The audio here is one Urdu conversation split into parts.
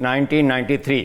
1993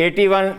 81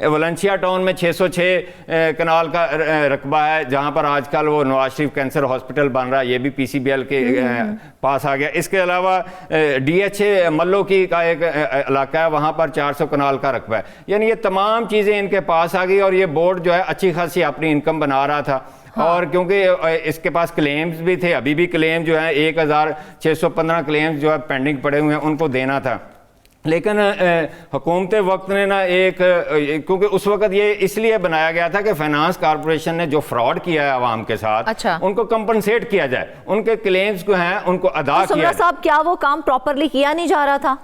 ویلنسیا ٹاؤن میں 606 کنال کا رقبہ ہے, جہاں پر آج کل وہ نواز شریف کینسر ہاسپٹل بن رہا ہے, یہ بھی PCBL کے پاس آ گیا. اس کے علاوہ DHA ملو کی کا ایک علاقہ ہے, وہاں پر 400 کنال کا رقبہ ہے. یعنی یہ تمام چیزیں ان کے پاس آ گئی, اور یہ بورڈ جو ہے اچھی خاصی اپنی انکم بنا رہا تھا. اور کیونکہ اس کے پاس کلیمز بھی تھے, ابھی بھی کلیم جو ہیں 1615 کلیمز جو ہے پینڈنگ پڑے ہوئے ہیں, ان کو دینا تھا. لیکن حکومت وقت نے نا کیونکہ اس وقت یہ اس لیے بنایا گیا تھا کہ فائنانس کارپوریشن نے جو فراڈ کیا ہے عوام کے ساتھ, ان کو کمپنسیٹ کیا جائے, ان کے کلیمز کو ہیں ان کو ادا کیا جائے. صاحب کیا وہ کام پراپرلی کیا نہیں جا رہا تھا؟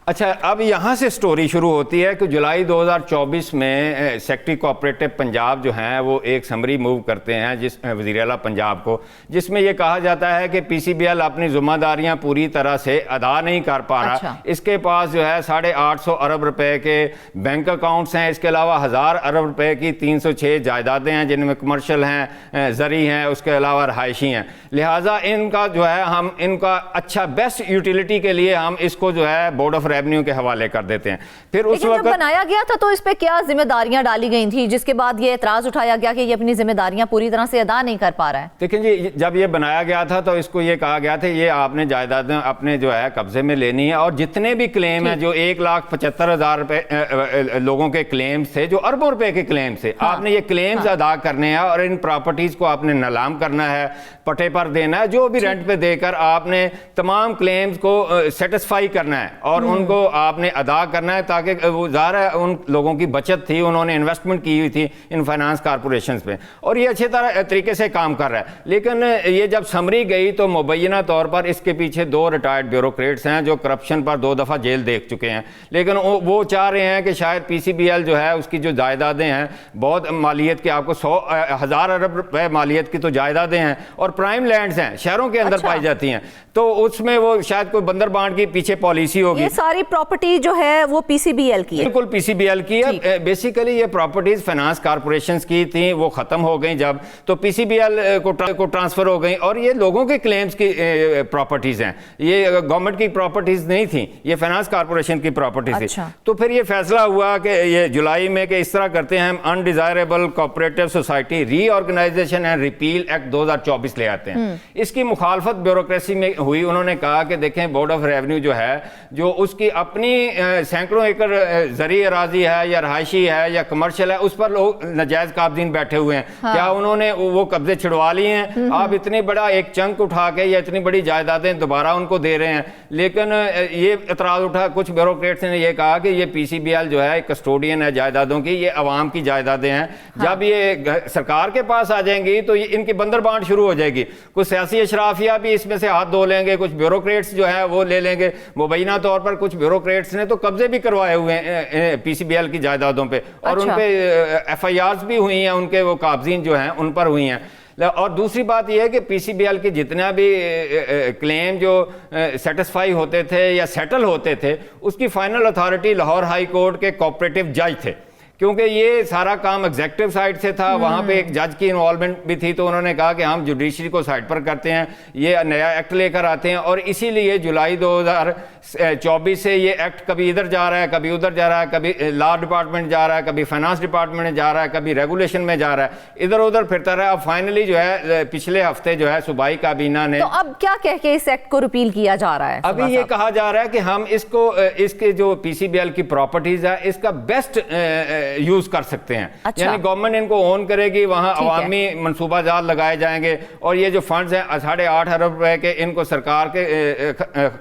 اچھا, اب یہاں سے سٹوری شروع ہوتی ہے کہ جولائی 2024 میں سیکٹری کوآپریٹو پنجاب جو ہیں وہ ایک سمری موو کرتے ہیں وزیر اعلیٰ پنجاب کو, جس میں یہ کہا جاتا ہے کہ PCBL اپنی ذمہ داریاں پوری طرح سے ادا نہیں کر پا رہا. اس کے پاس جو ہے 850 ارب روپے کے بینک اکاؤنٹس ہیں, اس کے علاوہ 1000 ارب روپے کی 306 جائیدادیں ہیں, جن میں کمرشل ہیں, زرعی ہیں, اس کے علاوہ رہائشی ہیں. لہٰذا ان کا جو ہے ہم ان کا اچھا بیسٹ یوٹیلیٹی کے لیے ہم اس کو جو ہے بورڈ آف ریونیو کے حوالے کر دیتے ہیں. پھر اس وقت جب بنایا گیا تھا تو اس پہ کیا ذمہ داریاں ڈالی گئی تھی, جس کے بعد یہ اعتراض اٹھایا گیا کہ یہ اپنی ذمہ داریاں پوری طرح سے ادا نہیں کر پا رہا ہے؟ دیکھیں جی, جب یہ بنایا گیا تھا تو اس کو یہ کہا گیا تھا یہ آپ نے جائیدادیں اپنے جو ہے قبضے میں لینی ہے, اور جتنے بھی کلیم ہیں جو 1,75,000 روپے لوگوں کے کلیمز تھے, جو اربوں روپے کے کلیمز تھے, آپ نے یہ کلیمز ادا کرنے ہیں, اور ان پراپرٹیز کو آپ نے نیلام کرنا ہے, پٹے پر دینا ہے, جو بھی رینٹ پہ دے کر آپ نے تمام کلیمز کو سیٹسفائی کرنا ہے, اور ان کو آپ نے ادا کرنا ہے, تاکہ وہ ظاہر ہے ان لوگوں کی بچت تھی, انہوں نے انویسٹمنٹ کی ہوئی تھی ان فائنانس کارپوریشنز پہ, اور یہ اچھے طریقے سے کام کر رہا ہے. لیکن یہ جب سمری گئی تو مبینہ طور پر اس کے پیچھے 2 ریٹائرڈ بیوروکریٹس ہیں جو کرپشن پر 2 دفعہ جیل دیکھ چکے ہیں. لیکن وہ چاہ رہے ہیں کہ شاید PCBL جو ہے اس کی جو جائیدادیں ہیں بہت مالیت کی, آپ کو 1,000 ارب روپے مالیت کی تو جائیدادیں ہیں, اور پرائم لینڈز ہیں, شہروں کے اندر پائی جاتی ہیں, تو اس میں وہ شاید کوئی بندر بانٹ کی پیچھے پالیسی ہوگی. یہ ساری پراپرٹی جو ہے وہ PCBL کی ہے؟ بالکل PCBL کی ہے. بیسیکلی یہ پراپرٹیز فائنانس کارپوریشنز کی تھیں, وہ ختم ہو گئیں جب, تو PCBL کو ٹرانسفر ہو گئیں, اور یہ لوگوں کے کلیمز کی پراپرٹیز ہیں, یہ گورنمنٹ کی پراپرٹیز نہیں تھیں, یہ فائنانس کارپوریشن کی پراپرٹیز تھی. تو پھر یہ فیصلہ ہوا کہ یہ جولائی میں کہ اس طرح کرتے ہیں, ہم undesirable cooperative society reorganisation and repeal act 2024 لے آتے ہیں. اس کی مخالفت بیوروکریسی میں ہوئی. انہوں نے کہا کہ دیکھیں بورڈ آف ریونیو جو ہے, جو اس کی اپنی سینکڑوں ایکڑ زرعی اراضی ہے یا رہائشی ہے یا کمرشل ہے, اس پر لوگ ناجائز قابضین بیٹھے ہوئے ہیں. کیا انہوں نے وہ قبضے چھڑوا لیے ہیں؟ آپ اتنی بڑا ایک چنک اٹھا کے یا اتنی بڑی جائیدادیں دوبارہ ان کو دے رہے ہیں. لیکن یہ اعتراض اٹھا, کچھ بیوروکریٹس نے یہ کہا کہ یہ PCBL جو ہے کسٹوڈین ہے جائیدادوں کی, یہ عوام کی جائیدادیں ہیں, جب یہ سرکار کے پاس آ جائیں گی تو ان کی بندر بانٹ شروع ہو جائے گی. کچھ سیاسی اشرافیہ بھی اس میں سے ہاتھ دھو لیں گے, کچھ بیوروکریٹس جو ہے وہ لے لیں گے. مبینہ طور پر کچھ بیوروکریٹس نے تو قبضے بھی کروائے ہوئے ہیں PCBL کی جائیدادوں پہ, اور ان پہ FIRs بھی ہوئی ہیں, ان کے وہ قابضین جو ہیں ان پر ہوئی ہیں. اور دوسری بات یہ ہے کہ PCBL کے جتنا بھی کلیم جو سیٹسفائی ہوتے تھے یا سیٹل ہوتے تھے, اس کی final authority Lahore high court کے کوآپریٹو جج تھے, کیونکہ یہ سارا کام ایگزیکٹو سائڈ سے تھا, وہاں پہ ایک جج کی انوالومنٹ بھی تھی. تو انہوں نے کہا کہ ہم جوڈیشری کو سائڈ پر کرتے ہیں, یہ نیا ایکٹ لے کر آتے ہیں, اور اسی لیے جولائی 2024 سے یہ ایکٹ کبھی ادھر جا رہا ہے, کبھی ادھر جا رہا ہے, کبھی لا ڈپارٹمنٹ جا رہا ہے, کبھی فائنانس ڈپارٹمنٹ میں جا رہا ہے, کبھی ریگولیشن میں جا رہا ہے, ادھر ادھر پھرتا رہا. اب فائنلی جو ہے پچھلے ہفتے جو ہے صوبائی کابینہ نے, تو اب کیا کہہ کے اس ایکٹ کو ریپیل کیا جا رہا ہے؟ ابھی یہ کہا جا رہا ہے کہ ہم اس کو, اس کے جو PCBL کی پراپرٹیز ہے, اس کا بیسٹ یوز کر سکتے ہیں. یعنی گورنمنٹ ان کو اون کرے گی, وہاں عوامی منصوبہ جات لگائے جائیں گے, اور یہ جو فنڈز ہیں 8.5 ارب روپے کے, ان کو سرکار کے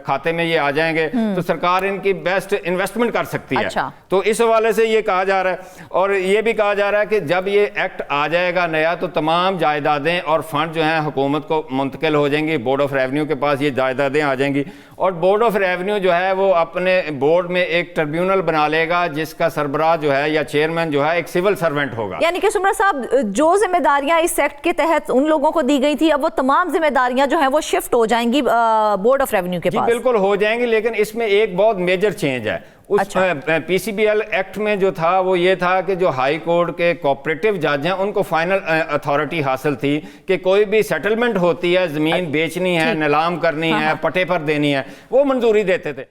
کھاتے میں یہ آ جائیں گے, تو سرکار ان کی بیسٹ انویسٹمنٹ کر سکتی ہے. تو اس حوالے سے یہ کہا جا رہا ہے, اور یہ بھی کہا جا رہا ہے کہ جب یہ ایکٹ آ جائے گا نیا, تو تمام جائیدادیں اور فنڈ جو ہیں حکومت کو منتقل ہو جائیں گی, بورڈ آف ریونیو کے پاس یہ جائیدادیں آ جائیں گی, اور بورڈ آف ریونیو جو ہے وہ اپنے بورڈ میں ایک ٹربیونل بنا لے گا, جس کا سربراہ جو ہے یا چیئرمین جو ہے ایک سول سرونٹ ہوگا. یعنی کہ سمرا صاحب, جو ذمہ داریاں اس ایکٹ کے تحت ان لوگوں کو دی گئی تھی, اب وہ تمام ذمہ داریاں جو ہیں وہ شفٹ ہو جائیں گی بورڈ آف ریونیو کے پاس؟ جی بالکل ہو جائیں گی, لیکن اس میں ایک بہت میجر چینج ہے. اس PCBL ایکٹ میں جو تھا وہ یہ تھا کہ جو ہائی کورٹ کے کوآپریٹو جج ہیں, ان کو فائنل اتھارٹی حاصل تھی کہ کوئی بھی سیٹلمنٹ ہوتی ہے, زمین بیچنی ہے, نیلام کرنی ہے, پٹے پر دینی ہے, وہ منظوری دیتے تھے.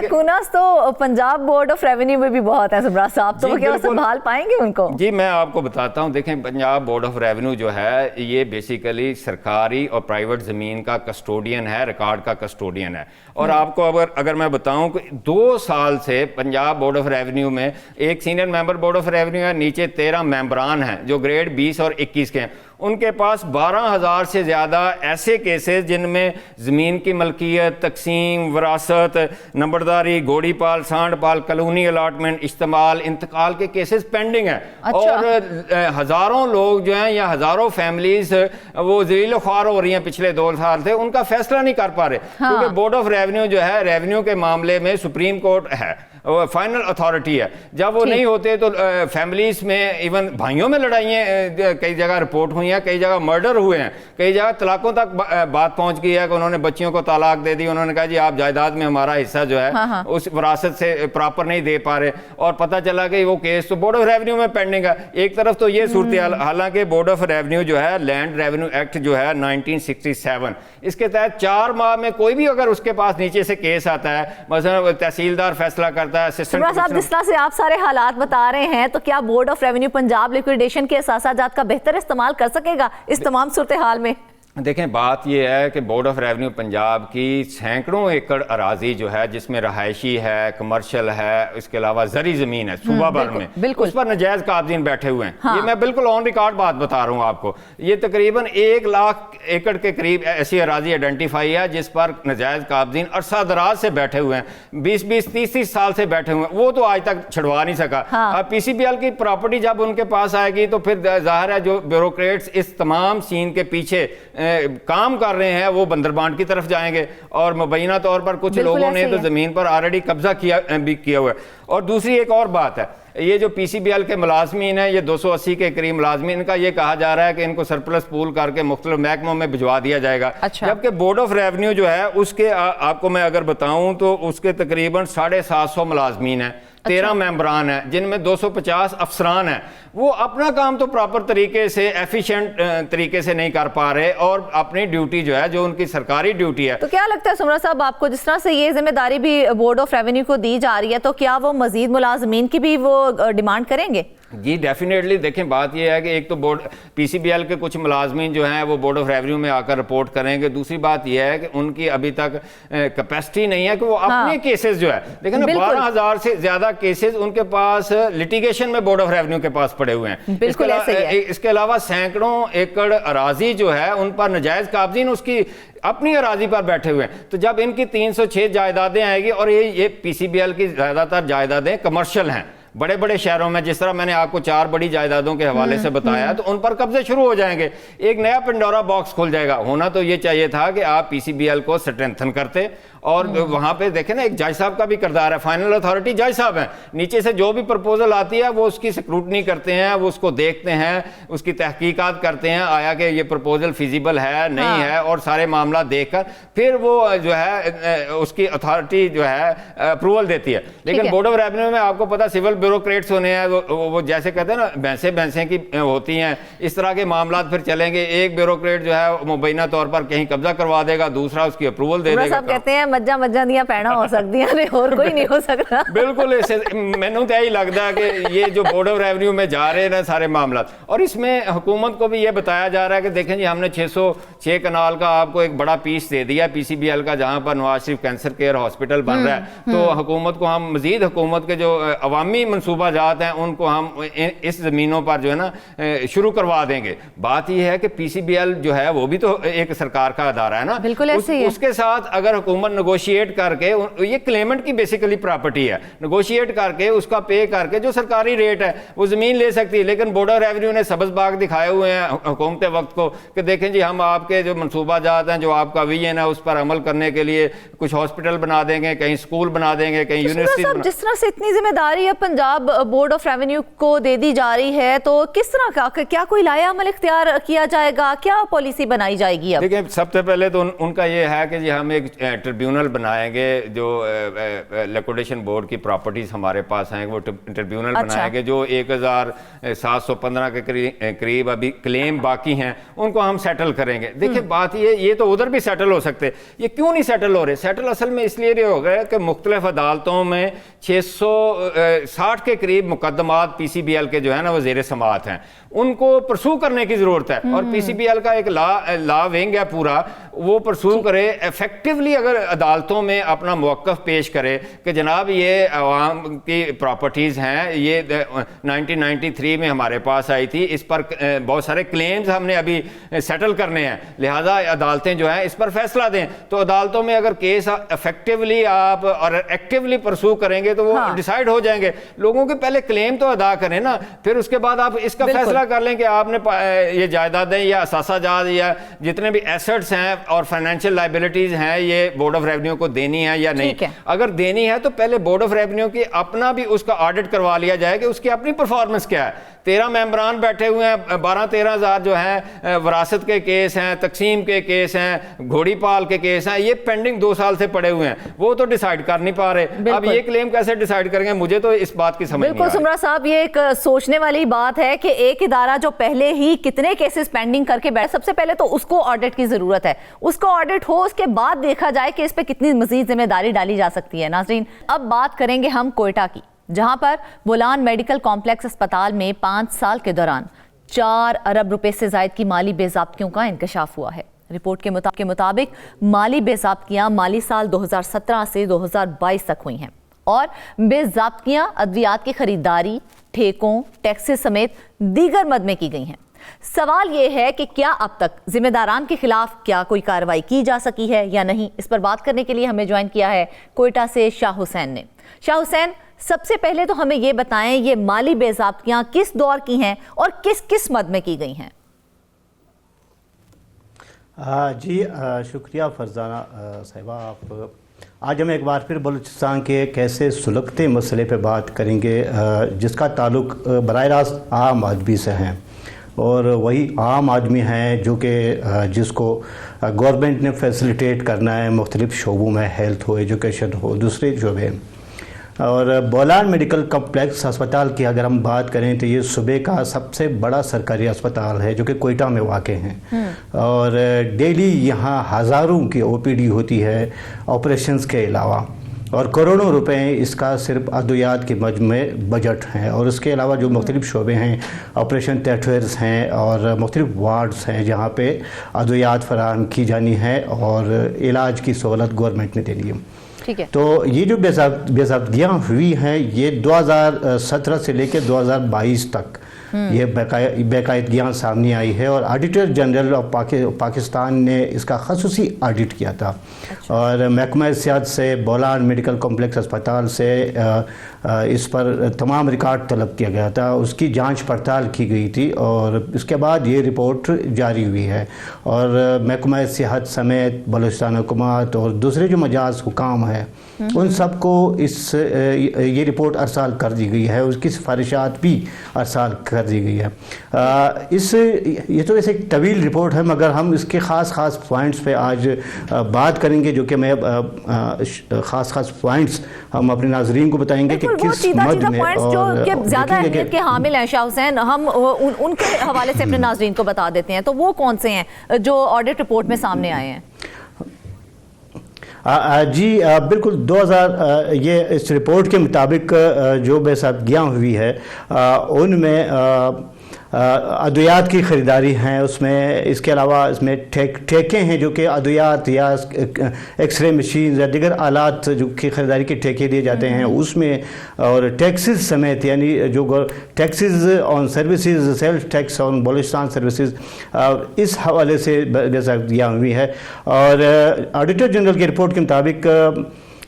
لیکونس تو پنجاب بورڈ آف ریونیو میں بھی بہت ہے سمرا صاحب، تو وہ کیا سنبھال پائیں گے ان کو؟ جی میں آپ کو بتاتا ہوں، دیکھیں پنجاب بورڈ آف ریونیو جو ہے یہ بیسیکلی سرکاری اور پرائیویٹ زمین کا کسٹوڈین ہے، ریکارڈ کا کسٹوڈین ہے. اور آپ کو اگر میں بتاؤں کہ 2 سال سے پنجاب بورڈ آف ریونیو میں ایک senior member board of revenue ہے، نیچے 13 ممبران ہیں جو گریڈ 20 اور 21 کے ہیں. ان کے پاس 12,000 سے زیادہ ایسے کیسز جن میں زمین کی ملکیت، تقسیم، وراثت، نمبرداری، گوڑی پال، سانڈ پال، کالونی الاٹمنٹ، اشتمال، انتقال کے کیسز پینڈنگ ہیں. اور ہزاروں لوگ جو ہیں یا ہزاروں فیملیز وہ ذلیل و خوار ہو رہی ہیں پچھلے 2 سال سے، ان کا فیصلہ نہیں کر پا رہے. کیونکہ بورڈ آف ریونیو جو ہے ریونیو کے معاملے میں سپریم کورٹ ہے، فائنل اتھارٹی ہے. جب وہ نہیں ہوتے تو فیملیز میں ایون بھائیوں میں لڑائیاں کئی جگہ رپورٹ ہوئی ہیں، کئی جگہ مرڈر ہوئے ہیں، کئی جگہ طلاقوں تک بات پہنچ گئی ہے کہ انہوں نے بچیوں کو طلاق دے دی. انہوں نے کہا جی آپ جائیداد میں ہمارا حصہ جو ہے اس وراثت سے پراپر نہیں دے پا رہے، اور پتہ چلا کہ وہ کیس تو بورڈ آف ریونیو میں پینڈنگ ہے. ایک طرف تو یہ صورتحال، حالانکہ بورڈ آف ریونیو جو ہے لینڈ ریونیو ایکٹ جو ہے 1967 اس کے تحت 4 ماہ میں کوئی بھی اگر اس کے پاس نیچے سے کیس آتا ہے، مثلا تحصیلدار فیصلہ کرتا ہے، سمرا صاحب جس طرح سے آپ سارے حالات بتا رہے ہیں، تو کیا بورڈ آف ریونیو پنجاب لیکویڈیشن کے اثاثہ جات کا بہتر استعمال کر سکے گا اس تمام صورتحال میں؟ دیکھیں بات یہ ہے کہ بورڈ آف ریونیو پنجاب کی سینکڑوں ایکڑ اراضی جو ہے جس میں رہائشی ہے، کمرشل ہے، اس کے علاوہ زرعی زمین ہے صوبہ بھر میں، اس پر ناجائز قابضین بیٹھے ہوئے ہیں. یہ میں بالکل آن ریکارڈ بات بتا رہا ہوں آپ کو. یہ تقریباً 1 لاکھ ایکڑ کے قریب ایسی اراضی آئیڈینٹیفائی ہے جس پر ناجائز قابضین عرصہ دراز سے بیٹھے ہوئے ہیں، 20 30 سال سے بیٹھے ہوئے ہیں. وہ تو آج تک چھڑوا نہیں سکا. اب پی سی بی ایل کی پراپرٹی جب ان کے پاس آئے گی تو پھر ظاہر ہے جو بیوروکریٹس اس تمام سین کے پیچھے کام کر رہے ہیں وہ بندربانٹ کی طرف جائیں گے. اور مبینہ طور پر کچھ لوگوں نے تو زمین پر آلریڈی قبضہ کیا ہوا ہے. اور دوسری ایک اور بات ہے، یہ جو پی سی بی ایل کے ملازمین ہیں، یہ 280 کے قریب ملازمین، ان کا یہ کہا جا رہا ہے کہ ان کو سرپلس پول کر کے مختلف محکموں میں بھجوا دیا جائے گا. جبکہ بورڈ آف ریونیو جو ہے اس کے آپ کو میں اگر بتاؤں تو اس کے تقریباً 750 ملازمین ہیں، 13 ممبران ہیں جن میں 250 افسران ہیں. وہ اپنا کام تو پراپر طریقے سے ایفیشینٹ طریقے سے نہیں کر پا رہے اور اپنی ڈیوٹی جو ہے جو ان کی سرکاری ڈیوٹی ہے. تو کیا لگتا ہے سمرا صاحب آپ کو، جس طرح سے یہ ذمہ داری بھی بورڈ آف ریونیو کو دی جا رہی ہے، تو کیا وہ مزید ملازمین کی بھی وہ ڈیمانڈ کریں گے؟ جی ڈیفینیٹلی. دیکھیں بات یہ ہے کہ ایک تو پی سی بی ایل کے کچھ ملازمین جو ہیں وہ بورڈ آف ریونیو میں آ کر رپورٹ کریں گے. دوسری بات یہ ہے کہ ان کی ابھی تک کیپیسٹی نہیں ہے کہ وہ اپنے کیسز جو ہے، دیکھیں نا 12,000 سے زیادہ کیسز ان کے پاس لٹیگیشن میں بورڈ آف ریونیو کے پاس پڑے ہوئے ہیں. اس کے علاوہ سینکڑوں ایکڑ اراضی جو ہے ان پر ناجائز قابضین اس کی اپنی اراضی پر بیٹھے ہوئے ہیں. تو جب ان کی 306 جائیدادیں آئیں گی، اور یہ پی سی بی ایل کی زیادہ تر جائیدادیں کمرشل ہیں بڑے بڑے شہروں میں، جس طرح میں نے آپ کو 4 بڑی جائیدادوں کے حوالے سے بتایا، تو ان پر قبضے شروع ہو جائیں گے. ایک نیا پنڈورا باکس کھل جائے گا. ہونا تو یہ چاہیے تھا کہ آپ پی سی بی ایل کو سٹرینتھن کرتے، اور وہاں پہ دیکھیں نا ایک جج صاحب کا بھی کردار ہے، فائنل اتھارٹی جج صاحب ہیں. نیچے سے جو بھی پرپوزل آتی ہے وہ اس کی سکروٹنی کرتے ہیں، وہ اس کو دیکھتے ہیں، اس کی تحقیقات کرتے ہیں، آیا کہ یہ پرپوزل فیزیبل ہے نہیں ہے، اور سارے معاملات دیکھ کر پھر وہ جو ہے اس کی اتھارٹی جو ہے اپروول دیتی ہے. لیکن بورڈ آف ریونیو میں آپ کو پتا سول بیوروکریٹس ہونے ہیں، وہ جیسے کہتے ہیں نا بھینسیں کی ہوتی ہیں، اس طرح کے معاملات پھر چلیں گے. ایک بیوروکریٹ جو ہے مبینہ طور پر کہیں قبضہ کروا دے گا، دوسرا اس کی اپروول دے دے گا. کہتے ہیں مجھا دیا پیڑا ہو سکتی ہیں اور کوئی نہیں ہو سکتا. بالکل مینوں تو یہی لگتا ہے کہ یہ جو بورڈ آف ریونیو میں جا رہے ہیں سارے معاملات، اور اس میں حکومت کو بھی یہ بتایا جا رہا ہے کہ دیکھیں جی ہم نے 606 کنال کا آپ کو ایک بڑا پیس دے دیا پی سی بی ایل کا، جہاں پر Nawaz Sharif cancer care hospital بن رہا ہے. تو حکومت کو ہم مزید حکومت کے جو عوامی منصوبہ جات ہیں ان کو ہم اس زمینوں پر جو ہے نا شروع کروا دیں گے. بات یہ ہے کہ پی سی بی ایل جو ہے وہ بھی تو ایک سرکار کا ادارہ ہے نا. بالکل ایسے ہی ہے. اس کے ساتھ اگر حکومت نیگوشیٹ کر کے، یہ کلیمنٹ کی بیسیکلی پراپرٹی ہے، نیگوشیٹ کر کے اس کا پے کر کے جو سرکاری ریٹ ہے وہ زمین لے سکتی ہے. لیکن بورڈ آف ریونیو نے سبز باغ دکھائے ہوئے ہیں حکومت وقت کو کہ دیکھیں جی ہم آپ کے جو منصوبہ جات ہیں، جو آپ کا ویژن ہے، اس پر عمل کرنے کے لیے کچھ ہاسپٹل بنا دیں گے، کہیں اسکول بنا دیں گے، کہیں یونیورسٹی. جس طرح سے اتنی ذمہ داری اب پنجاب بورڈ آف ریونیو کو دے دی جا رہی ہے، تو کس طرح کا کیا کوئی لایا عمل اختیار کیا جائے گا؟ کیا پالیسی بنائی جائے گی اب؟ دیکھیں سب سے پہلے تو ان کا یہ ہے کہ جی ہم ایک ٹریبیونل ٹریبیونل بنائیں گے جو لیکوڈیشن بورڈ کی پراپرٹیز ہمارے پاس ہیں وہ ٹریبیونل بنائیں گے جو 1715 کے قریب ابھی کلیم باقی ہیں ان کو ہم سیٹل کریں گے. دیکھیں بات یہ تو ادھر بھی سیٹل ہو سکتے, یہ کیوں نہیں سیٹل ہو رہے؟ سیٹل اصل میں اس لیے ہو گئے کہ مختلف عدالتوں میں 660 کے قریب مقدمات پی سی بی ایل کے جو ہے نا وہ زیر سماعت ہیں, ان کو پرسو کرنے کی ضرورت ہے. اور پی سی بی ایل کا ایک لا ونگ ہے پورا, وہ پرسو کرے ایفیکٹولی, اگر عدالتوں میں اپنا موقف پیش کرے کہ جناب یہ عوام کی پراپرٹیز ہیں, یہ 1993 میں ہمارے پاس آئی تھی, اس پر بہت سارے کلیمز ہم نے ابھی سیٹل کرنے ہیں, لہٰذا عدالتیں جو ہیں اس پر فیصلہ دیں. تو عدالتوں میں اگر کیس ایفیکٹولی آپ اور ایکٹیولی پرسو کریں گے تو وہ ڈیسائیڈ ہو جائیں گے. لوگوں کے پہلے کلیم تو ادا کریں نا, پھر اس کے بعد آپ اس کا فیصلہ کر لیں کہ آپ نے یہ جائیدادیں یا اثاثہ جات یا جتنے بھی ایسٹس ہیں اور فائنینشیل لائبلٹیز ہیں یہ بورڈ آف ریونیو کو دینی ہے یا نہیں. اگر دینی ہے تو پہلے بورڈ آف ریونیو کی اپنا بھی اس کا آڈٹ کروا لیا جائے کہ اس کی اپنی پرفارمنس کیا ہے. 13 ممبران بیٹھے ہوئے ہیں, 12-13 ہزار جو ہیں وراثت کے کیس ہیں, تقسیم کے کیس ہیں, گھوڑی پال کے کیس ہیں, یہ پینڈنگ 2 سال سے پڑے ہوئے ہیں, وہ تو ڈیسائیڈ کر نہیں پا رہے. اب یہ کلیم کیسے ڈیسائیڈ کریں گے؟ مجھے تو اس بات کی سمجھ نہیں آ رہی. بالکل سمرا صاحب, یہ ایک سوچنے والی بات ہے کہ ایک ادارہ جو پہلے ہی کتنے کیسز پینڈنگ کر کے بیٹھے, سب سے پہلے تو اس کو آڈٹ کی ضرورت ہے, اس کو آڈٹ ہو, اس کے بعد دیکھا جائے کہ اس پہ کتنی مزید ذمہ داری ڈالی جا سکتی ہے. ناظرین, اب بات کریں گے ہم کوئٹہ کی, جہاں پر بولان میڈیکل کمپلیکس اسپتال میں 5 سال کے دوران 4 ارب روپے سے زائد کی مالی بے ضابطگیوں کا انکشاف ہوا ہے. رپورٹ کے مطابق مالی بے ضابطگیاں مالی سال 2017 سے 2022 تک ہوئی ہیں, اور بے ضابطگیاں ادویات کی خریداری, ٹھیکوں, ٹیکسز سمیت دیگر مد میں کی گئی ہیں. سوال یہ ہے کہ کیا اب تک ذمہ داران کے خلاف کیا کوئی کارروائی کی جا سکی ہے یا نہیں؟ اس پر بات کرنے کے لیے ہمیں جوائن کیا ہے کوئٹہ سے شاہ حسین نے. شاہ حسین, سب سے پہلے تو ہمیں یہ بتائیں یہ مالی بے ضابطگیاں کس دور کی ہیں اور کس کس مد میں کی گئی ہیں؟ جی شکریہ فرزانہ صاحبہ. آپ آج ہم ایک بار پھر بلوچستان کے کیسے سلگتے مسئلے پہ بات کریں گے جس کا تعلق براہ راست عام آدمی سے ہیں, اور وہی عام آدمی ہیں جو کہ جس کو گورنمنٹ نے فیسلیٹیٹ کرنا ہے مختلف شعبوں میں, ہیلتھ ہو, ایجوکیشن ہو, دوسرے شعبے. اور بولان میڈیکل کمپلیکس اسپتال کی اگر ہم بات کریں تو یہ صوبے کا سب سے بڑا سرکاری اسپتال ہے جو کہ کوئٹہ میں واقع ہیں, اور ڈیلی یہاں ہزاروں کی او پی ڈی ہوتی ہے آپریشنز کے علاوہ, اور کروڑوں روپے اس کا صرف ادویات کے مجموعے بجٹ ہیں. اور اس کے علاوہ جو مختلف شعبے ہیں, آپریشن تھیٹرز ہیں اور مختلف وارڈز ہیں جہاں پہ ادویات فراہم کی جانی ہے اور علاج کی سہولت گورنمنٹ نے دینی ہے. تو یہ جو بے ضابطگیاں ہوئی ہیں یہ 2017 سے لے کے 2022 تک یہ بے قاعدگیاں سامنے آئی ہے, اور آڈیٹر جنرل آف پاکستان نے اس کا خصوصی آڈٹ کیا تھا, اور محکمہ صحت سے بولان میڈیکل کمپلیکس اسپتال سے اس پر تمام ریکارڈ طلب کیا گیا تھا, اس کی جانچ پڑتال کی گئی تھی, اور اس کے بعد یہ رپورٹ جاری ہوئی ہے. اور محکمہ صحت سمیت بلوچستان حکومت اور دوسرے جو مجاز حکام ہیں ان سب کو یہ رپورٹ ارسال کر دی گئی ہے, اس کی سفارشات بھی ارسال کر دی گئی ہے. یہ تو ایسے ایک طویل رپورٹ ہے, مگر ہم اس کے خاص پوائنٹس پہ آج بات کریں گے, جو کہ میں خاص پوائنٹس ہم اپنے ناظرین کو بتائیں گے کہ کس مد میں اور زیادہ اہمیت کے حامل ہیں. شاہ حسین, ہم ان کے حوالے سے اپنے ناظرین کو بتا دیتے ہیں, تو وہ کون سے ہیں جو آڈٹ رپورٹ میں سامنے آئے ہیں؟ جی بالکل, 2000 یہ اس رپورٹ کے مطابق جو بے ضابطگیاں ہوئی ہے ان میں ادویات کی خریداری ہیں, اس میں اس کے علاوہ اس میں ٹھیکے ہیں جو کہ ادویات یا ایکس رے مشین یا دیگر آلات جو کہ خریداری کے ٹھیکے دیے جاتے ہیں اس میں, اور ٹیکسز سمیت یعنی جو taxes on services, sales tax on Balochistan services, اس حوالے سے بے ضابطگیاں ہوئی ہے. اور آڈیٹر جنرل کی رپورٹ کے مطابق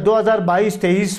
2022-23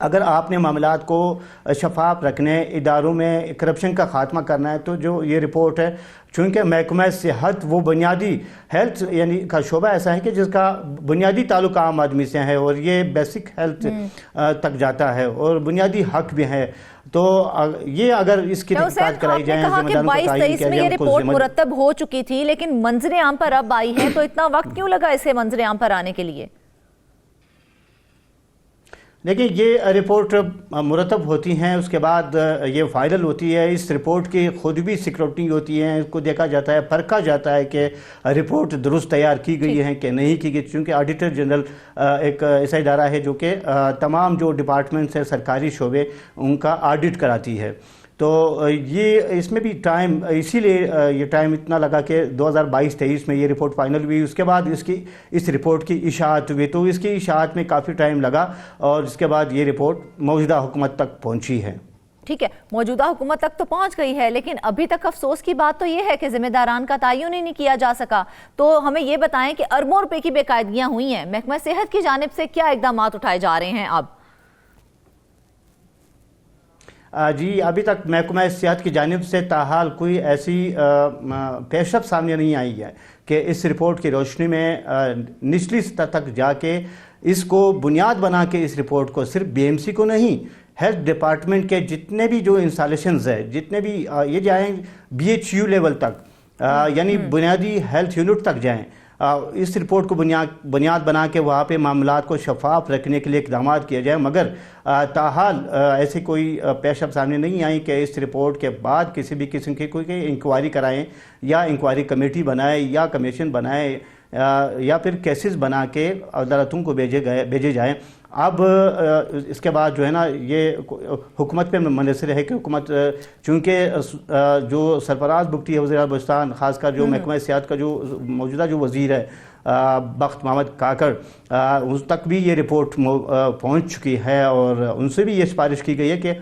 اگر آپ نے معاملات کو شفاف رکھنے، اداروں میں کرپشن کا خاتمہ کرنا ہے، تو جو یہ رپورٹ ہے، چونکہ محکمہ صحت وہ بنیادی ہیلتھ یعنی کا شعبہ ایسا ہے کہ جس کا بنیادی تعلق عام آدمی سے ہے، اور یہ بیسک ہیلتھ تک جاتا ہے اور بنیادی حق بھی ہے، تو یہ اگر اس کی تحقیقات کرائی جائیں، ذمہ داروں کو تعین کیا جائے، یہ رپورٹ مرتب ہو چکی تھی لیکن منظر عام پر اب آئی ہے، تو اتنا وقت کیوں لگا اسے منظر عام پر آنے کے لیے؟ دیکھیں، یہ رپورٹ مرتب ہوتی ہیں، اس کے بعد یہ فائنل ہوتی ہے، اس رپورٹ کی خود بھی سیکیورٹی ہوتی ہے، اس کو دیکھا جاتا ہے، پرکھا جاتا ہے کہ رپورٹ درست تیار کی گئی ہے کہ نہیں کی گئی، چونکہ آڈیٹر جنرل ایک ایسا ادارہ ہے جو کہ تمام جو ڈپارٹمنٹس ہیں سرکاری شعبے ان کا آڈٹ کراتی ہے، تو یہ اس میں بھی ٹائم، اسی لیے یہ ٹائم اتنا لگا کہ 2022-23 میں یہ رپورٹ فائنل ہوئی، اس کے بعد اس رپورٹ کی اشاعت ہوئی، تو اس کی اشاعت میں کافی ٹائم لگا اور اس کے بعد یہ رپورٹ موجودہ حکومت تک پہنچی ہے۔ ٹھیک ہے، موجودہ حکومت تک تو پہنچ گئی ہے، لیکن ابھی تک افسوس کی بات تو یہ ہے کہ ذمہ داران کا تعین ہی نہیں کیا جا سکا، تو ہمیں یہ بتائیں کہ اربوں روپے کی بے قاعدگیاں ہوئی ہیں، محکمہ صحت کی جانب سے کیا اقدامات اٹھائے جا رہے ہیں اب؟ جی، ابھی تک محکمہ صحت کی جانب سے تاحال کوئی ایسی پیش رفت سامنے نہیں آئی ہے کہ اس رپورٹ کی روشنی میں نچلی سطح تک جا کے اس کو بنیاد بنا کے اس رپورٹ کو صرف بی ایم سی کو نہیں، ہیلتھ ڈپارٹمنٹ کے جتنے بھی جو انسٹالیشنز ہیں، جتنے بھی یہ جائیں بی ایچ یو لیول تک، یعنی بنیادی ہیلتھ یونٹ تک جائیں، اس رپورٹ کو بنیاد بنا کے وہاں پہ معاملات کو شفاف رکھنے کے لیے اقدامات کیے جائیں، مگر تاحال ایسی کوئی پیش رفت سامنے نہیں آئی کہ اس رپورٹ کے بعد کسی بھی قسم کی کوئی انکوائری کرائیں یا انکوائری کمیٹی بنائے یا کمیشن بنائے یا پھر کیسز بنا کے عدالتوں کو بھیجے جائیں۔ اب اس کے بعد جو ہے نا، یہ حکومت پہ منحصر ہے کہ حکومت، چونکہ جو سرفراز بگٹی ہے وزیر اعلیٰ بلوچستان، خاص کر جو محکمہ صحت کا جو موجودہ جو وزیر ہے بخت محمد کاکڑ، اس تک بھی یہ رپورٹ پہنچ چکی ہے اور ان سے بھی یہ سفارش کی گئی ہے کہ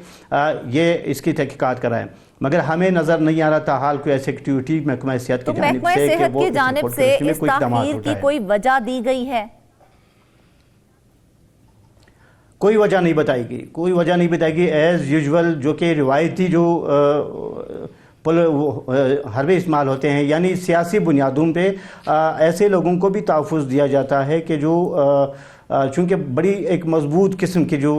یہ اس کی تحقیقات کرائیں، مگر ہمیں نظر نہیں آ رہا تھا حال کوئی ایسی ایکٹیویٹی محکمہ صحت کی جانب سے کہ وہ اس تاخیر کی کوئی وجہ دی گئی ہے؟ کوئی وجہ نہیں بتائی گئی، کوئی وجہ نہیں بتائی گئی، ایز یوزول جو کہ روایتی جو حربے استعمال ہوتے ہیں، یعنی سیاسی بنیادوں پہ ایسے لوگوں کو بھی تحفظ دیا جاتا ہے کہ جو چونکہ بڑی ایک مضبوط قسم کے جو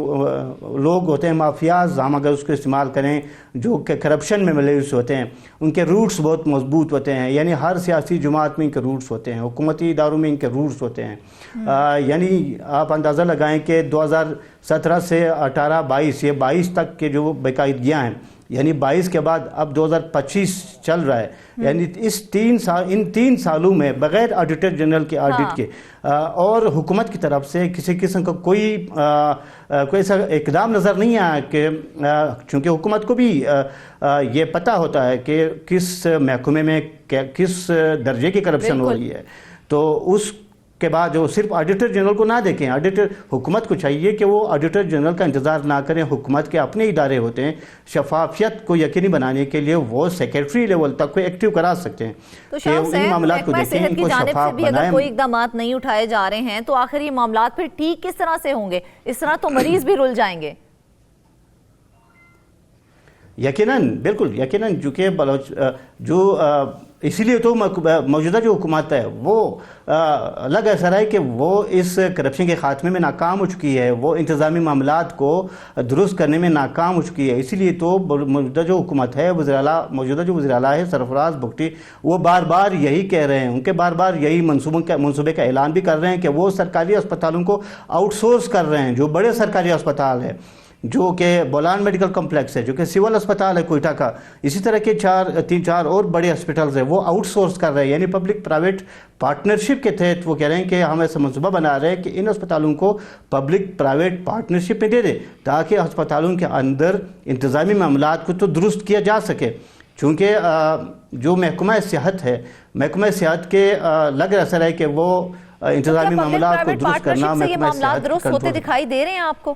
لوگ ہوتے ہیں، مافیاز ہم اگر اس کو استعمال کریں، جو کہ کرپشن میں ملوث ہوتے ہیں، ان کے روٹس بہت مضبوط ہوتے ہیں، یعنی ہر سیاسی جماعت میں ان کے روٹس ہوتے ہیں، حکومتی اداروں میں ان کے روٹس ہوتے ہیں، یعنی آپ اندازہ لگائیں کہ 2017 سے 18-22 یہ 22 تک کے جو بے قاعدگیاں ہیں، یعنی 22 کے بعد اب 2025 چل رہا ہے، یعنی ان 3 سالوں میں بغیر آڈیٹر جنرل کے آڈٹ کے اور حکومت کی طرف سے کسی قسم کا کوئی ایسا اقدام نظر نہیں آیا کہ چونکہ حکومت کو بھی یہ پتہ ہوتا ہے کہ کس محکمے میں کس درجے کی کرپشن ہو رہی ہے، تو اس کے بعد جو صرف آڈیٹر جنرل کو نہ دیکھیں، آڈیٹر حکومت کو چاہیے کہ وہ آڈیٹر جنرل کا انتظار نہ کریں، حکومت کے اپنے ادارے ہوتے ہیں، شفافیت کو یقینی بنانے کے لیے وہ سیکریٹری لیول تک کو ایکٹیو کرا سکتے ہیں کہ ان معاملات کو دیکھیں، ان کو شفاف بنائیں۔ اگر کوئی اقدامات نہیں اٹھائے جا رہے ہیں تو آخر یہ معاملات پھر ٹھیک کس طرح سے ہوں گے؟ اس طرح تو مریض بھی رل جائیں گے۔ یقیناً، بالکل یقیناً، جو اسی لیے تو موجودہ جو حکومت ہے وہ الگ ایسا ہے کہ وہ اس کرپشن کے خاتمے میں ناکام ہو چکی ہے، وہ انتظامی معاملات کو درست کرنے میں ناکام ہو چکی ہے، اسی لیے تو موجودہ جو حکومت ہے، موجودہ جو وزیر اعلیٰ ہے سرفراز بگٹی، وہ بار بار یہی کہہ رہے ہیں، ان کے بار بار یہی منصوبے کا اعلان بھی کر رہے ہیں کہ وہ سرکاری اسپتالوں کو آؤٹ سورس کر رہے ہیں، جو بڑے سرکاری اسپتال ہیں، جو کہ بولان میڈیکل کمپلیکس ہے، جو کہ سول اسپتال ہے کوئٹہ کا، اسی طرح کے 3-4 اور بڑے ہسپتالز ہیں، وہ آؤٹ سورس کر رہے ہیں، یعنی پبلک پرائیویٹ پارٹنرشپ کے تحت وہ کہہ رہے ہیں کہ ہم ایسا منصوبہ بنا رہے ہیں کہ ان اسپتالوں کو پبلک پرائیویٹ پارٹنرشپ میں دے دیں تاکہ اسپتالوں کے اندر انتظامی معاملات کو تو درست کیا جا سکے، چونکہ جو محکمہ صحت ہے، محکمہ صحت کے لگ ایسا ہے کہ وہ انتظامی معاملات کو درست کرنا، محکمہ صحت درست ہوتے دکھائی دے رہے ہیں آپ کو؟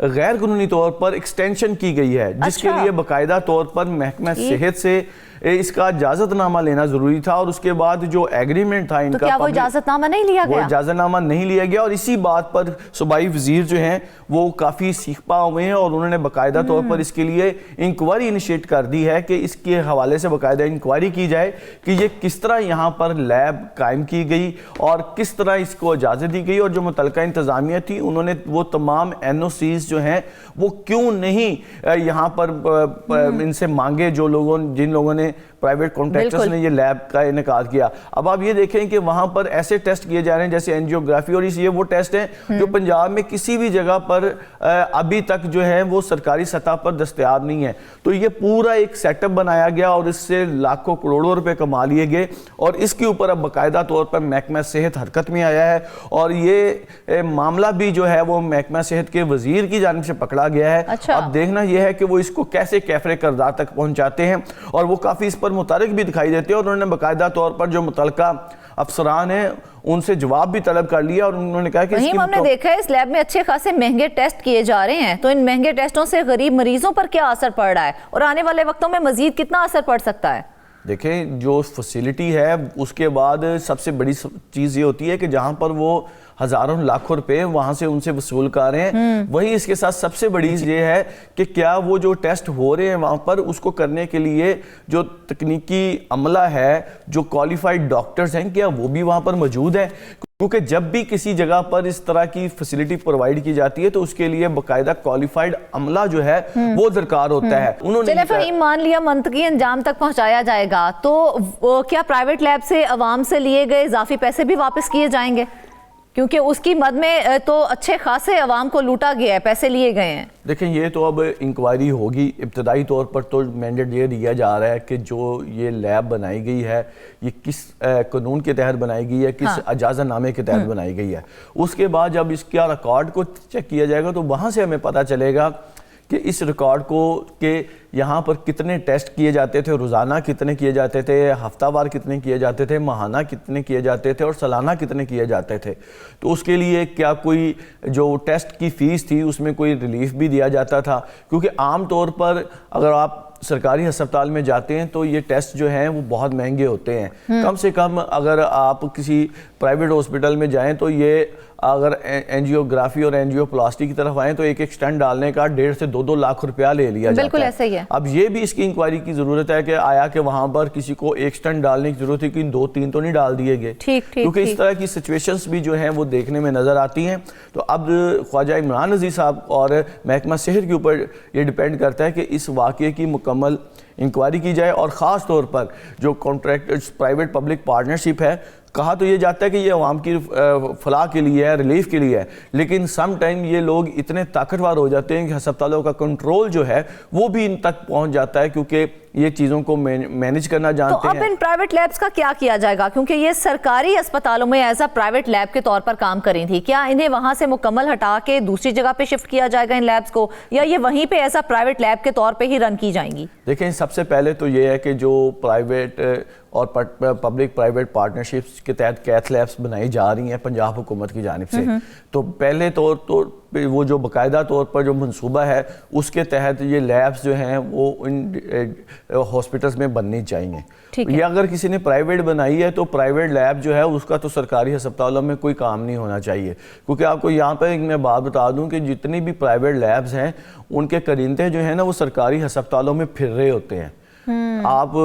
غیر قانونی طور پر ایکسٹینشن کی گئی ہے، جس کے لیے باقاعدہ طور پر محکمہ صحت سے اس کا اجازت نامہ لینا ضروری تھا، اور اس کے بعد جو ایگریمنٹ تھا ان کا، تو کیا وہ اجازت نامہ نہیں لیا گیا؟ وہ اجازت نامہ نہیں لیا گیا، اور اسی بات پر صوبائی وزیر جو ہیں وہ کافی سیخ پا ہوئے ہیں، اور انہوں نے باقاعدہ طور پر اس کے لیے انکوائری انیشیٹ کر دی ہے کہ اس کے حوالے سے باقاعدہ انکوائری کی جائے کہ یہ کس طرح یہاں پر لیب قائم کی گئی اور کس طرح اس کو اجازت دی گئی، اور جو متعلقہ انتظامیہ تھی انہوں نے وہ تمام NOCs جو ہیں وہ کیوں نہیں یہاں پر ان سے مانگے، جن لوگوں نے پرائیویٹ کانٹریکٹرز نے یہ لیب کا انعقاد کیا۔ اب آپ یہ دیکھیں کہ وہاں پر ایسے ٹیسٹ کیے جا رہے ہیں جیسے اینجیوگرافی، اور یہ وہ ٹیسٹ ہیں جو پنجاب میں کسی بھی جگہ پر ابھی تک جو ہے وہ سرکاری سطح پر دستیاب نہیں ہے۔ تو یہ پورا ایک سیٹ اپ بنایا گیا اور اس سے لاکھوں کروڑوں روپے کما لیے گئے، اور اس کے اوپر اب باقاعدہ طور پر محکمہ صحت حرکت میں آیا ہے، اور یہ معاملہ بھی جو ہے وہ محکمہ صحت کے وزیر کی جانب سے پکڑا گیا ہے۔ اب دیکھنا یہ ہے کہ وہ اس کو کیسے کیفر کردار تک پہنچاتے ہیں، اور وہ کافی اس پر متحرک بھی دکھائی دیتے ہیں، اور انہوں نے باقاعدہ طور پر جو متعلقہ افسران ہیں ان سے جواب بھی طلب کر لیا، اور انہوں نے کہا کہ ہم نے دیکھا ہے اس لیب میں اچھے خاصے مہنگے ٹیسٹ کیے جا رہے ہیں، تو ان مہنگے ٹیسٹوں سے غریب مریضوں پر کیا اثر پڑ رہا ہے، اور آنے والے وقتوں میں مزید کتنا اثر پڑ سکتا ہے؟ دیکھیں جو فیسیلٹی ہے اس کے بعد سب سے بڑی چیز یہ ہوتی ہے کہ جہاں پر وہ ہزاروں لاکھوں روپے وہاں سے ان سے وصول کر رہے ہیں، وہی اس کے ساتھ سب سے بڑی یہ ہے کہ کیا وہ جو ٹیسٹ ہو رہے ہیں وہاں پر اس کو کرنے کے لیے جو تکنیکی عملہ ہے، جو کوالیفائڈ ڈاکٹرز ہیں، کیا وہ بھی وہاں پر موجود ہیں؟ کیونکہ جب بھی کسی جگہ پر اس طرح کی فیسیلٹی پرووائڈ کی جاتی ہے تو اس کے لیے باقاعدہ کوالیفائڈ عملہ جو ہے وہ درکار ہوتا ہے۔ چلے فہیم، مان لیا منطقی انجام تک پہنچایا جائے گا، تو کیا پرائیویٹ لیب سے عوام سے لیے گئے اضافی پیسے بھی واپس کیے جائیں گے؟ کیونکہ اس کی مد میں تو اچھے خاصے عوام کو لوٹا گیا ہے، پیسے لیے گئے ہیں۔ دیکھیں یہ تو اب انکوائری ہوگی، ابتدائی طور پر تو مینڈیٹ یہ دیا جا رہا ہے کہ جو یہ لیب بنائی گئی ہے یہ کس قانون کے تحت بنائی گئی ہے، کس اجازت نامے کے تحت بنائی گئی ہے۔ اس کے بعد جب اس کا ریکارڈ کو چیک کیا جائے گا تو وہاں سے ہمیں پتہ چلے گا کہ اس ریکارڈ کو کہ یہاں پر کتنے ٹیسٹ کیے جاتے تھے، روزانہ کتنے کیے جاتے تھے، ہفتہ وار کتنے کیے جاتے تھے، ماہانہ کتنے کیے جاتے تھے، اور سالانہ کتنے کیے جاتے تھے۔ تو اس کے لیے کیا کوئی جو ٹیسٹ کی فیس تھی اس میں کوئی ریلیف بھی دیا جاتا تھا؟ کیونکہ عام طور پر اگر آپ سرکاری ہسپتال میں جاتے ہیں تو یہ ٹیسٹ جو ہیں وہ بہت مہنگے ہوتے ہیں، کم سے کم اگر آپ کسی پرائیویٹ ہاسپٹل میں جائیں تو یہ اگر اینجیوگرافی اور اینجیوپلاسٹی کی طرف آئیں تو ایک سٹنٹ ڈالنے کا 1.5 سے 2 لاکھ روپیہ لے لیا جاتا ہے۔ بالکل ایسا ہی ہے۔ اب یہ بھی اس کی انکوائری کی ضرورت ہے کہ آیا کہ وہاں پر کسی کو ایک سٹنٹ ڈالنے کی ضرورت ہے کہ 2-3 تو نہیں ڈال دیے گئے، کیونکہ اس طرح کی سچویشنز بھی جو ہیں وہ دیکھنے میں نظر آتی ہیں۔ تو اب خواجہ عمران عزیز صاحب اور محکمہ صحت کے اوپر یہ ڈیپینڈ کرتا ہے کہ اس واقعے کی مکمل انکوائری کی جائے، اور خاص طور پر جو کانٹریکٹ پرائیویٹ پبلک پارٹنرشپ ہے، کہا تو یہ جاتا ہے کہ یہ عوام کی فلاح کے لیے ہے، ریلیف کے لیے ہے، لیکن سم ٹائم یہ لوگ اتنے طاقتور ہو جاتے ہیں کہ ہسپتالوں کا کنٹرول جو ہے وہ بھی ان تک پہنچ جاتا ہے، کیونکہ یہ چیزوں کو مینج کرنا جانتے ہیں۔ تو اب ان پرائیویٹ لیبز کا کیا کیا جائے گا؟ کیونکہ یہ سرکاری اسپتالوں میں ایز اے پرائیویٹ لیب کے طور پر کام کریں تھی، کیا انہیں وہاں سے مکمل ہٹا کے دوسری جگہ پہ شفٹ کیا جائے گا ان لیبز کو، یا یہ وہیں پہ ایز اے پرائیویٹ لیب کے طور پہ ہی رن کی جائیں گی؟ دیکھیں سب سے پہلے تو یہ ہے کہ جو پرائیویٹ اور پبلک پرائیویٹ پارٹنرشپس کے تحت کیتھ لیبس بنائی جا رہی ہیں پنجاب حکومت کی جانب سے، تو پہلے طور پہ وہ جو باقاعدہ طور پر جو منصوبہ ہے اس کے تحت یہ لیبس جو ہیں وہ ان ہاسپٹلس میں بننی چاہیے۔ یہ اگر کسی نے پرائیویٹ بنائی ہے تو پرائیویٹ لیب جو ہے اس کا تو سرکاری ہسپتالوں میں کوئی کام نہیں ہونا چاہیے، کیونکہ آپ کو یہاں پہ میں بات بتا دوں کہ جتنی بھی پرائیویٹ لیبس ہیں ان کے کرینتے جو ہیں نا وہ سرکاری ہسپتالوں میں پھر رہے ہوتے ہیں۔ آپ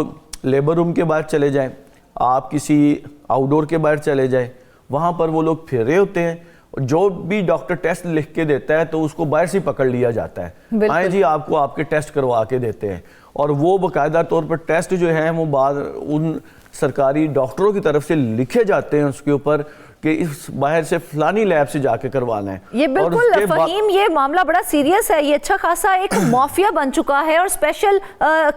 لیبر روم کے باہر چلے جائیں، آپ کسی آؤٹ ڈور کے باہر چلے جائیں، وہاں پر وہ لوگ پھر رہے ہوتے ہیں، جو بھی ڈاکٹر ٹیسٹ لکھ کے دیتا ہے تو اس کو باہر سے پکڑ لیا جاتا ہے، آئیں جی آپ کو آپ کے ٹیسٹ کروا کے دیتے ہیں، اور وہ باقاعدہ طور پر ٹیسٹ جو ہیں وہ بعد ان سرکاری ڈاکٹروں کی طرف سے لکھے جاتے ہیں اس کے اوپر کہ اس باہر سے فلانی لیب سے جا کے کروانا ہے۔ یہ بالکل فہیم، یہ معاملہ بڑا سیریس ہے، یہ اچھا خاصا ایک مافیا بن چکا ہے، اور اسپیشل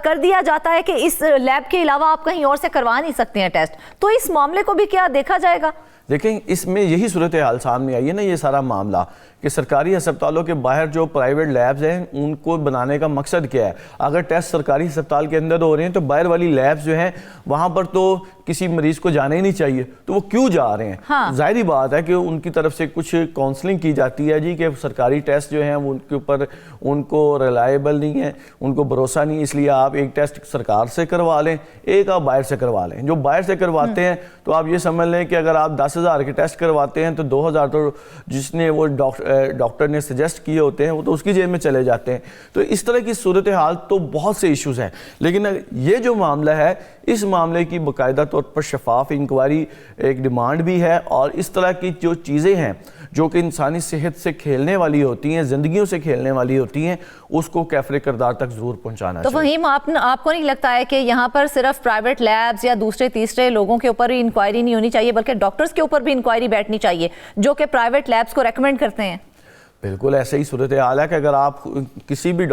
کر دیا جاتا ہے کہ اس لیب کے علاوہ آپ کہیں اور سے کروا نہیں سکتے ہیں ٹیسٹ، تو اس معاملے کو بھی کیا دیکھا جائے گا؟ دیکھیں اس میں یہی صورتحال سامنے آئی ہے نا، یہ سارا معاملہ کہ سرکاری ہسپتالوں کے باہر جو پرائیویٹ لیبز ہیں ان کو بنانے کا مقصد کیا ہے. اگر ٹیسٹ سرکاری ہسپتال کے اندر ہو رہے ہیں تو باہر والی لیبز جو ہیں وہاں پر تو کسی مریض کو جانا ہی نہیں چاہیے, تو وہ کیوں جا رہے ہیں؟ ظاہری بات ہے کہ ان کی طرف سے کچھ کاؤنسلنگ کی جاتی ہے جی کہ سرکاری ٹیسٹ جو ہیں وہ ان کے اوپر ان کو ریلائبل نہیں ہے, ان کو بھروسہ نہیں, اس لیے آپ ایک ٹیسٹ سرکار سے کروا لیں, ایک آپ باہر سے کروا لیں. جو باہر سے کرواتے ہیں تو آپ یہ سمجھ لیں کہ اگر آپ 10,000 کے ٹیسٹ کرواتے ہیں تو 2,000 تو جس نے وہ ڈاکٹر نے سجیسٹ کیے ہوتے ہیں وہ تو اس کی جیب میں چلے جاتے ہیں. تو اس طرح کی صورتحال تو بہت سے ایشوز ہیں, لیکن یہ جو معاملہ ہے اس معاملے کی باقاعدہ طور پر شفاف انکوائری ایک ڈیمانڈ بھی ہے, اور اس طرح کی جو چیزیں ہیں جو کہ انسانی صحت سے کھیلنے والی ہوتی ہیں, زندگیوں سے کھیلنے والی ہوتی ہیں, اس کو کیفر کردار تک ضرور پہنچانا چاہیے. تو فہیم, آپ کو نہیں لگتا ہے کہ یہاں پر صرف پرائیویٹ لیبز یا دوسرے تیسرے لوگوں کے اوپر ہی انکوائری نہیں ہونی چاہیے بلکہ ڈاکٹرز کے اوپر بھی انکوائری بیٹھنی چاہیے جو کہ پرائیویٹ لیبز کو ریکمینڈ کرتے ہیں؟ بالکل ایسے ہی صورتحال ہے کہ اگر آپ کسی بھی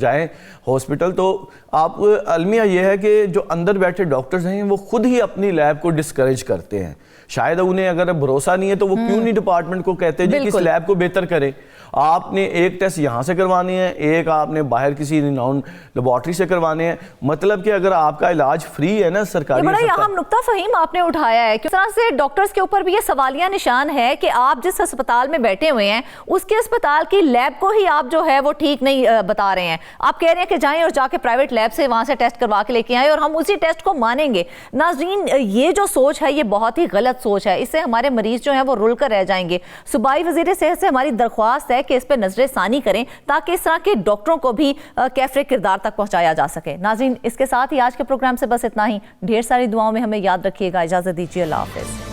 جائیں ہاسپٹل تو آپ المیہ یہ ہے کہ جو اندر بیٹھے ڈاکٹرز ہیں وہ خود ہی اپنی لیب کو ڈسکریج کرتے ہیں. شاید انہیں اگر بھروسہ نہیں ہے تو وہ کیوں نہیں ڈپارٹمنٹ کو کہتے جی کہ اس لیب کو بہتر کریں. آپ نے ایک ٹیسٹ یہاں سے کروانے ہیں, ایک آپ نے باہر کسی ریناؤنڈ لیبارٹری سے کروانے ہیں. مطلب کہ اگر آپ کا علاج فری ہے نا سرکاری, یہ بڑا اہم نقطہ فہیم آپ نے اٹھایا ہے. کس طرح سے ڈاکٹرز کے اوپر بھی یہ سوالیہ نشان ہے کہ آپ جس ہسپتال میں بیٹھے ہوئے ہیں اس کے ہسپتال کی لیب کو ہی آپ جو ہے وہ ٹھیک نہیں بتا رہے ہیں. آپ کہہ رہے ہیں کہ جائیں اور جا کے پرائیویٹ لیب سے وہاں سے ٹیسٹ کروا کے لے کے آئیں اور ہم اسی ٹیسٹ کو مانیں گے. ناظرین, یہ جو سوچ ہے یہ بہت ہی غلط سوچ ہے. اس سے ہمارے مریض جو ہیں وہ رول کر رہ جائیں گے. صوبائی وزیر صحت سے ہماری درخواست ہے کہ اس پہ نظر ثانی کریں تاکہ اس طرح کے ڈاکٹروں کو بھی کیفر کردار تک پہنچایا جا سکے. ناظرین, اس کے ساتھ ہی آج کے پروگرام سے بس اتنا ہی. ڈھیر ساری دعاؤں میں ہمیں یاد رکھیے گا. اجازت دیجیے, اللہ حافظ.